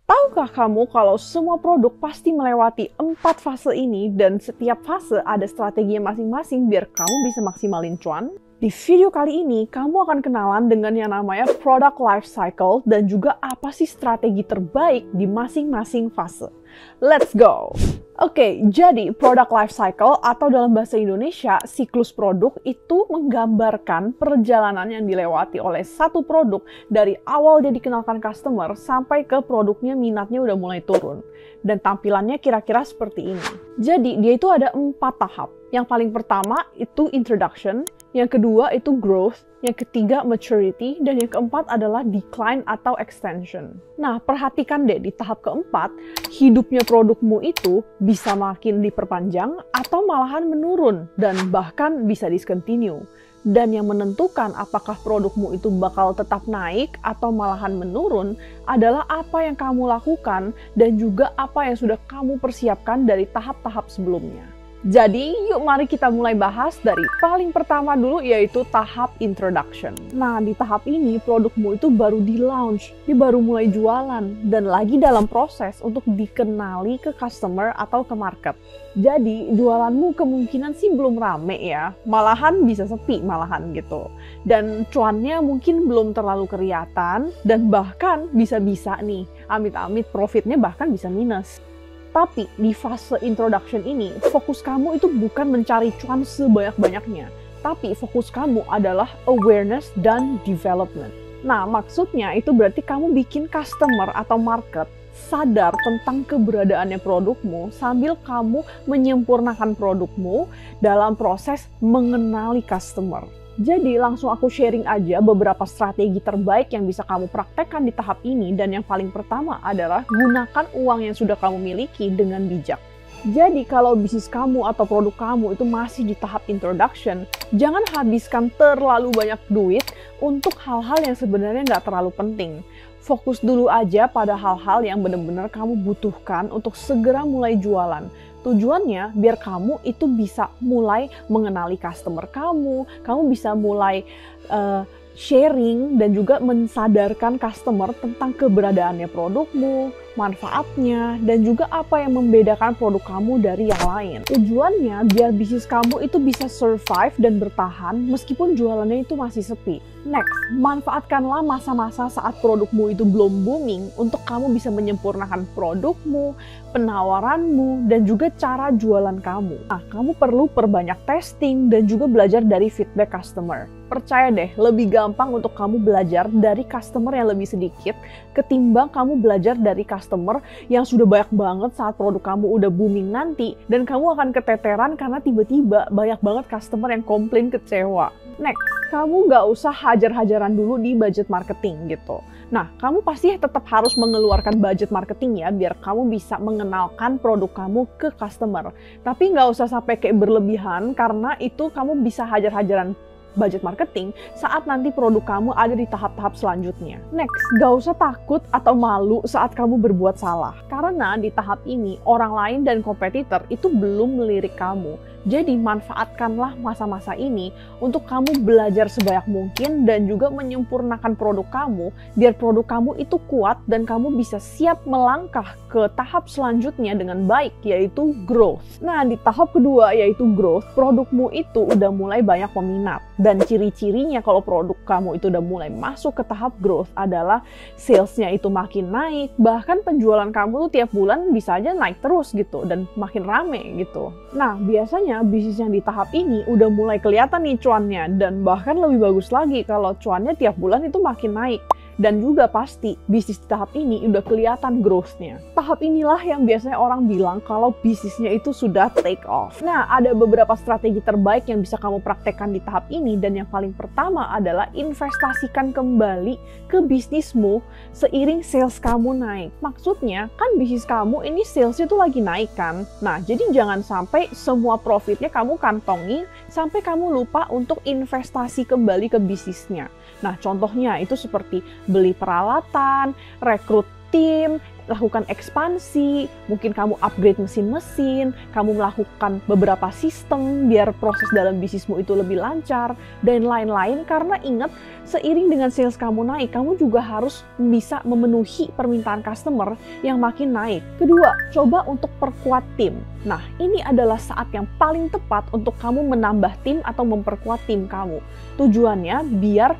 Tahukah kamu kalau semua produk pasti melewati 4 fase ini dan setiap fase ada strateginya masing-masing biar kamu bisa maksimalin cuan? Di video kali ini, kamu akan kenalan dengan yang namanya product life cycle dan juga apa sih strategi terbaik di masing-masing fase. Let's go! Oke, jadi product life cycle atau dalam bahasa Indonesia, siklus produk itu menggambarkan perjalanan yang dilewati oleh satu produk dari awal dia dikenalkan customer sampai ke produknya minatnya udah mulai turun. Dan tampilannya kira-kira seperti ini. Jadi, dia itu ada 4 tahap. Yang paling pertama itu introduction, yang kedua itu growth, yang ketiga maturity, dan yang keempat adalah decline atau extension. Nah, perhatikan deh di tahap keempat, hidupnya produkmu itu bisa makin diperpanjang atau malahan menurun dan bahkan bisa discontinue. Dan yang menentukan apakah produkmu itu bakal tetap naik atau malahan menurun adalah apa yang kamu lakukan dan juga apa yang sudah kamu persiapkan dari tahap-tahap sebelumnya. Jadi, yuk mari kita mulai bahas dari paling pertama dulu yaitu tahap introduction. Nah, di tahap ini produkmu itu baru di-launch, dia baru mulai jualan, dan lagi dalam proses untuk dikenali ke customer atau ke market. Jadi, jualanmu kemungkinan sih belum rame ya, malahan bisa sepi malahan gitu. Dan cuannya mungkin belum terlalu kelihatan, dan bahkan bisa-bisa nih, amit-amit profitnya bahkan bisa minus. Tapi di fase introduction ini, fokus kamu itu bukan mencari cuan sebanyak-banyaknya, tapi fokus kamu adalah awareness dan development. Nah, maksudnya itu berarti kamu bikin customer atau market sadar tentang keberadaannya produkmu sambil kamu menyempurnakan produkmu dalam proses mengenali customer. Jadi langsung aku sharing aja beberapa strategi terbaik yang bisa kamu praktekkan di tahap ini, dan yang paling pertama adalah gunakan uang yang sudah kamu miliki dengan bijak. Jadi kalau bisnis kamu atau produk kamu itu masih di tahap introduction, jangan habiskan terlalu banyak duit untuk hal-hal yang sebenarnya nggak terlalu penting. Fokus dulu aja pada hal-hal yang benar-benar kamu butuhkan untuk segera mulai jualan. Tujuannya biar kamu itu bisa mulai mengenali customer kamu bisa mulai sharing dan juga mensadarkan customer tentang keberadaannya produkmu, manfaatnya, dan juga apa yang membedakan produk kamu dari yang lain. Tujuannya biar bisnis kamu itu bisa survive dan bertahan meskipun jualannya itu masih sepi. Next, manfaatkanlah masa-masa saat produkmu itu belum booming untuk kamu bisa menyempurnakan produkmu, penawaranmu, dan juga cara jualan kamu. Nah, kamu perlu perbanyak testing dan juga belajar dari feedback customer. Percaya deh, lebih gampang untuk kamu belajar dari customer yang lebih sedikit ketimbang kamu belajar dari customer yang sudah banyak banget saat produk kamu udah booming nanti, dan kamu akan keteteran karena tiba-tiba banyak banget customer yang komplain kecewa. Next, kamu nggak usah hajar-hajaran dulu di budget marketing gitu. Nah, kamu pasti tetap harus mengeluarkan budget marketing ya, biar kamu bisa mengenalkan produk kamu ke customer. Tapi nggak usah sampai kayak berlebihan, karena itu kamu bisa hajar-hajaran budget marketing saat nanti produk kamu ada di tahap-tahap selanjutnya. Next, gak usah takut atau malu saat kamu berbuat salah. Karena di tahap ini, orang lain dan kompetitor itu belum melirik kamu. Jadi manfaatkanlah masa-masa ini untuk kamu belajar sebanyak mungkin dan juga menyempurnakan produk kamu biar produk kamu itu kuat dan kamu bisa siap melangkah ke tahap selanjutnya dengan baik, yaitu growth. Nah, di tahap kedua yaitu growth, produkmu itu udah mulai banyak peminat. Dan ciri-cirinya kalau produk kamu itu udah mulai masuk ke tahap growth adalah salesnya itu makin naik, bahkan penjualan kamu tuh tiap bulan bisa aja naik terus gitu dan makin rame gitu. Nah, biasanya bisnis yang di tahap ini udah mulai kelihatan nih cuannya, dan bahkan lebih bagus lagi kalau cuannya tiap bulan itu makin naik. Dan juga pasti bisnis di tahap ini udah kelihatan growth-nya. Tahap inilah yang biasanya orang bilang kalau bisnisnya itu sudah take off. Nah, ada beberapa strategi terbaik yang bisa kamu praktekkan di tahap ini, dan yang paling pertama adalah investasikan kembali ke bisnismu seiring sales kamu naik. Maksudnya, kan bisnis kamu ini salesnya tuh lagi naik kan? Nah, jadi jangan sampai semua profitnya kamu kantongi sampai kamu lupa untuk investasi kembali ke bisnisnya. Nah, contohnya itu seperti beli peralatan, rekrut tim, lakukan ekspansi, mungkin kamu upgrade mesin-mesin, kamu melakukan beberapa sistem biar proses dalam bisnismu itu lebih lancar, dan lain-lain. Karena ingat, seiring dengan sales kamu naik, kamu juga harus bisa memenuhi permintaan customer yang makin naik. Kedua, coba untuk perkuat tim. Nah, ini adalah saat yang paling tepat untuk kamu menambah tim atau memperkuat tim kamu. Tujuannya biar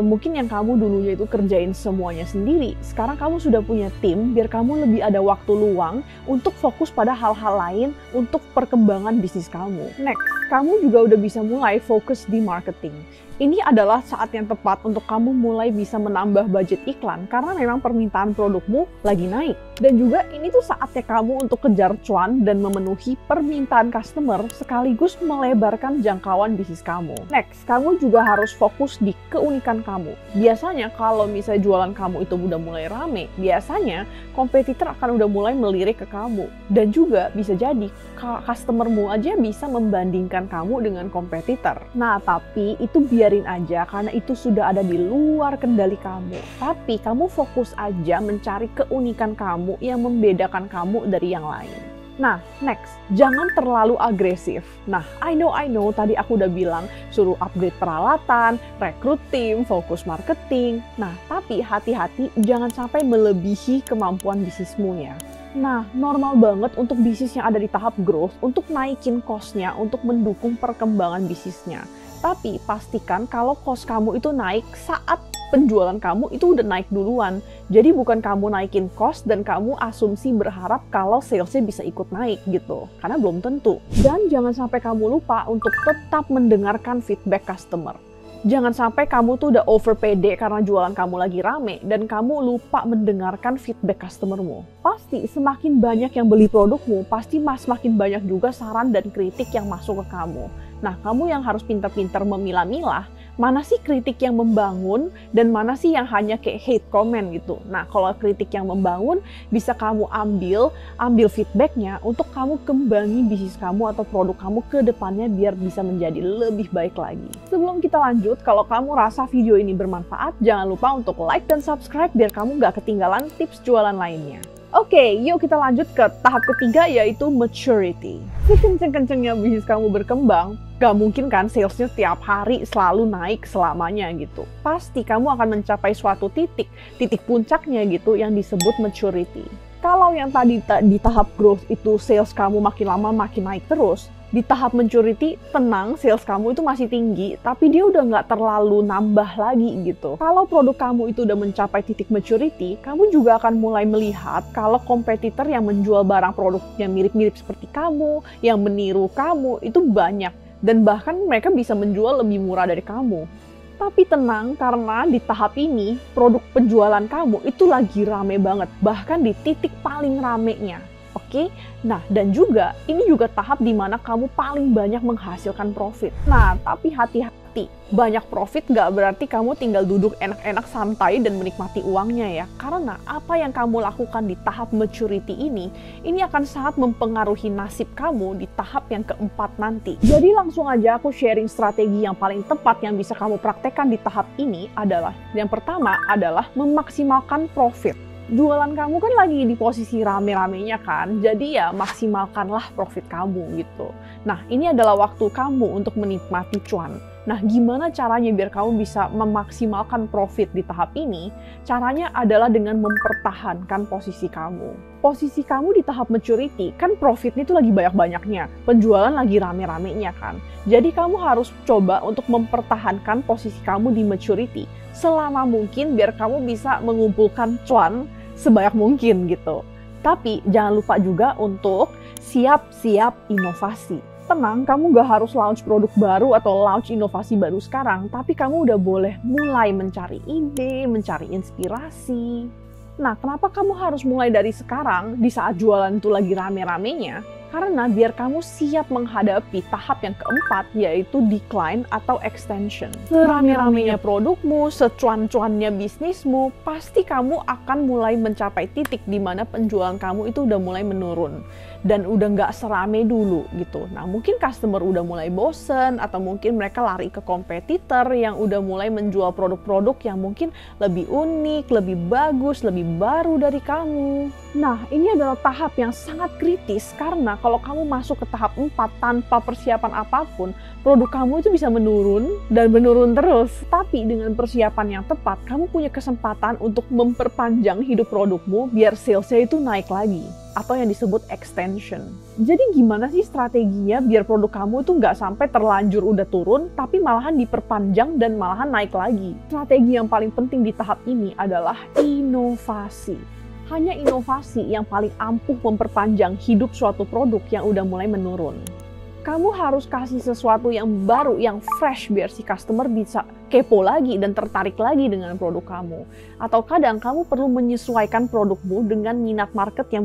mungkin yang kamu dulunya itu kerjain semuanya sendiri, sekarang kamu sudah punya tim, biar kamu lebih ada waktu luang untuk fokus pada hal-hal lain untuk perkembangan bisnis kamu. Next, kamu juga udah bisa mulai fokus di marketing. Ini adalah saat yang tepat untuk kamu mulai bisa menambah budget iklan karena memang permintaan produkmu lagi naik. Dan juga ini tuh saatnya kamu untuk kejar cuan dan memenuhi permintaan customer sekaligus melebarkan jangkauan bisnis kamu. Next, kamu juga harus fokus di keunikan kamu. Biasanya kalau misalnya jualan kamu itu udah mulai rame, biasanya kompetitor akan udah mulai melirik ke kamu. Dan juga bisa jadi customermu aja bisa membandingkan kamu dengan kompetitor. Nah, tapi itu biarin aja karena itu sudah ada di luar kendali kamu. Tapi kamu fokus aja mencari keunikan kamu yang membedakan kamu dari yang lain. Nah, next, jangan terlalu agresif. Nah, I know, tadi aku udah bilang suruh upgrade peralatan, rekrut tim, fokus marketing. Nah, tapi hati-hati jangan sampai melebihi kemampuan bisnismu ya. Nah, normal banget untuk bisnis yang ada di tahap growth untuk naikin cost-nya untuk mendukung perkembangan bisnisnya. Tapi pastikan kalau cost kamu itu naik saat penjualan kamu itu udah naik duluan. Jadi bukan kamu naikin cost dan kamu asumsi berharap kalau salesnya bisa ikut naik gitu. Karena belum tentu. Dan jangan sampai kamu lupa untuk tetap mendengarkan feedback customer. Jangan sampai kamu tuh udah over pede karena jualan kamu lagi rame dan kamu lupa mendengarkan feedback customermu. Pasti semakin banyak yang beli produkmu, pasti semakin banyak juga saran dan kritik yang masuk ke kamu. Nah, kamu yang harus pintar-pintar memilah-milah, mana sih kritik yang membangun dan mana sih yang hanya kayak hate comment gitu. Nah, kalau kritik yang membangun, bisa kamu ambil feedbacknya untuk kamu kembangi bisnis kamu atau produk kamu ke depannya biar bisa menjadi lebih baik lagi. Sebelum kita lanjut, kalau kamu rasa video ini bermanfaat, jangan lupa untuk like dan subscribe biar kamu nggak ketinggalan tips jualan lainnya. Oke, yuk kita lanjut ke tahap ketiga yaitu maturity. Sekenceng-kencengnya bisnis kamu berkembang, gak mungkin kan salesnya tiap hari selalu naik selamanya gitu. Pasti kamu akan mencapai suatu titik puncaknya gitu yang disebut maturity. Kalau yang tadi di tahap growth itu sales kamu makin lama makin naik terus, di tahap maturity, tenang, sales kamu itu masih tinggi, tapi dia udah nggak terlalu nambah lagi gitu. Kalau produk kamu itu udah mencapai titik maturity, kamu juga akan mulai melihat kalau kompetitor yang menjual barang produk yang mirip-mirip seperti kamu, yang meniru kamu, itu banyak. Dan bahkan mereka bisa menjual lebih murah dari kamu. Tapi tenang, karena di tahap ini, produk penjualan kamu itu lagi rame banget, bahkan di titik paling ramenya. Oke, nah dan juga ini juga tahap di mana kamu paling banyak menghasilkan profit. Nah, tapi hati-hati, banyak profit nggak berarti kamu tinggal duduk enak-enak santai dan menikmati uangnya ya. Karena apa yang kamu lakukan di tahap maturity ini akan sangat mempengaruhi nasib kamu di tahap yang keempat nanti. Jadi langsung aja aku sharing strategi yang paling tepat yang bisa kamu praktekkan di tahap ini adalah, yang pertama adalah memaksimalkan profit. Jualan kamu kan lagi di posisi rame-ramenya kan, jadi ya maksimalkanlah profit kamu gitu. Nah, ini adalah waktu kamu untuk menikmati cuan. Nah, gimana caranya biar kamu bisa memaksimalkan profit di tahap ini? Caranya adalah dengan mempertahankan posisi kamu. Posisi kamu di tahap maturity, kan profitnya itu lagi banyak-banyaknya. Penjualan lagi rame-ramenya kan. Jadi kamu harus coba untuk mempertahankan posisi kamu di maturity selama mungkin biar kamu bisa mengumpulkan cuan sebanyak mungkin gitu. Tapi jangan lupa juga untuk siap-siap inovasi. Tenang, kamu gak harus launch produk baru atau launch inovasi baru sekarang, tapi kamu udah boleh mulai mencari ide, mencari inspirasi. Nah, kenapa kamu harus mulai dari sekarang di saat jualan itu lagi rame-ramenya? Karena biar kamu siap menghadapi tahap yang keempat, yaitu decline atau extension. Serame-ramenya produkmu, secuan-cuannya bisnismu, pasti kamu akan mulai mencapai titik di mana penjualan kamu itu udah mulai menurun. Dan udah nggak serame dulu gitu. Nah mungkin customer udah mulai bosen, atau mungkin mereka lari ke kompetitor yang udah mulai menjual produk-produk yang mungkin lebih unik, lebih bagus, lebih baru dari kamu. Nah ini adalah tahap yang sangat kritis karena kalau kamu masuk ke tahap 4 tanpa persiapan apapun, produk kamu itu bisa menurun dan menurun terus. Tapi dengan persiapan yang tepat, kamu punya kesempatan untuk memperpanjang hidup produkmu biar salesnya itu naik lagi, atau yang disebut extension. Jadi gimana sih strateginya biar produk kamu itu nggak sampai terlanjur udah turun, tapi malahan diperpanjang dan malahan naik lagi? Strategi yang paling penting di tahap ini adalah inovasi. Hanya inovasi yang paling ampuh memperpanjang hidup suatu produk yang udah mulai menurun. Kamu harus kasih sesuatu yang baru, yang fresh, biar si customer bisa kepo lagi dan tertarik lagi dengan produk kamu. Atau kadang kamu perlu menyesuaikan produkmu dengan minat market yang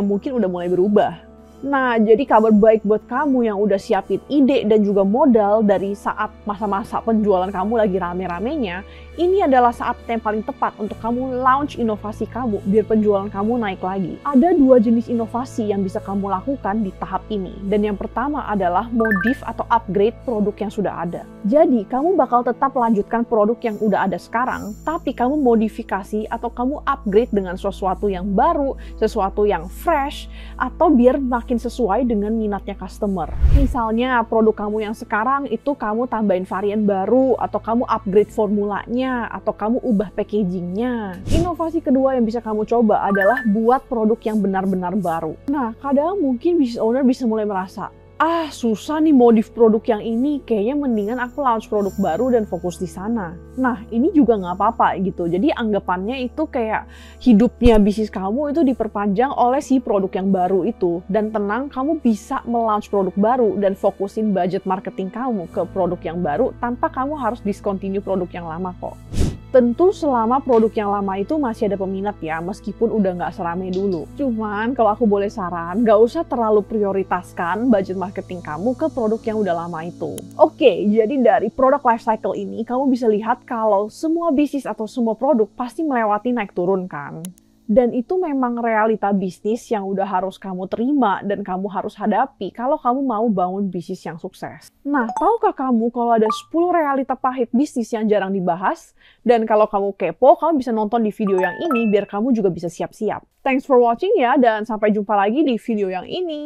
mungkin udah mulai berubah. Nah, jadi kabar baik buat kamu yang udah siapin ide dan juga modal dari saat masa-masa penjualan kamu lagi rame-ramenya, ini adalah saat yang paling tepat untuk kamu launch inovasi kamu biar penjualan kamu naik lagi. Ada 2 jenis inovasi yang bisa kamu lakukan di tahap ini. Dan yang pertama adalah modif atau upgrade produk yang sudah ada. Jadi, kamu bakal tetap lanjutkan produk yang udah ada sekarang, tapi kamu modifikasi atau kamu upgrade dengan sesuatu yang baru, sesuatu yang fresh, atau biar makin sesuai dengan minatnya customer. Misalnya produk kamu yang sekarang itu kamu tambahin varian baru, atau kamu upgrade formulanya, atau kamu ubah packagingnya. Inovasi kedua yang bisa kamu coba adalah buat produk yang benar-benar baru. Nah, kadang mungkin business owner bisa mulai merasa, susah nih modif produk yang ini, kayaknya mendingan aku launch produk baru dan fokus di sana. Nah, ini juga nggak apa-apa gitu. Jadi anggapannya itu kayak hidupnya bisnis kamu itu diperpanjang oleh si produk yang baru itu. Dan tenang, kamu bisa melaunch produk baru dan fokusin budget marketing kamu ke produk yang baru tanpa kamu harus discontinue produk yang lama kok. Tentu selama produk yang lama itu masih ada peminat ya, meskipun udah nggak serame dulu. Cuman kalau aku boleh saran, nggak usah terlalu prioritaskan budget marketing kamu ke produk yang udah lama itu. Oke, jadi dari product life cycle ini, kamu bisa lihat kalau semua bisnis atau semua produk pasti melewati naik turun kan. Dan itu memang realita bisnis yang udah harus kamu terima dan kamu harus hadapi kalau kamu mau bangun bisnis yang sukses. Nah, tahukah kamu kalau ada 10 realita pahit bisnis yang jarang dibahas? Dan kalau kamu kepo, kamu bisa nonton di video yang ini biar kamu juga bisa siap-siap. Thanks for watching ya, dan sampai jumpa lagi di video yang ini.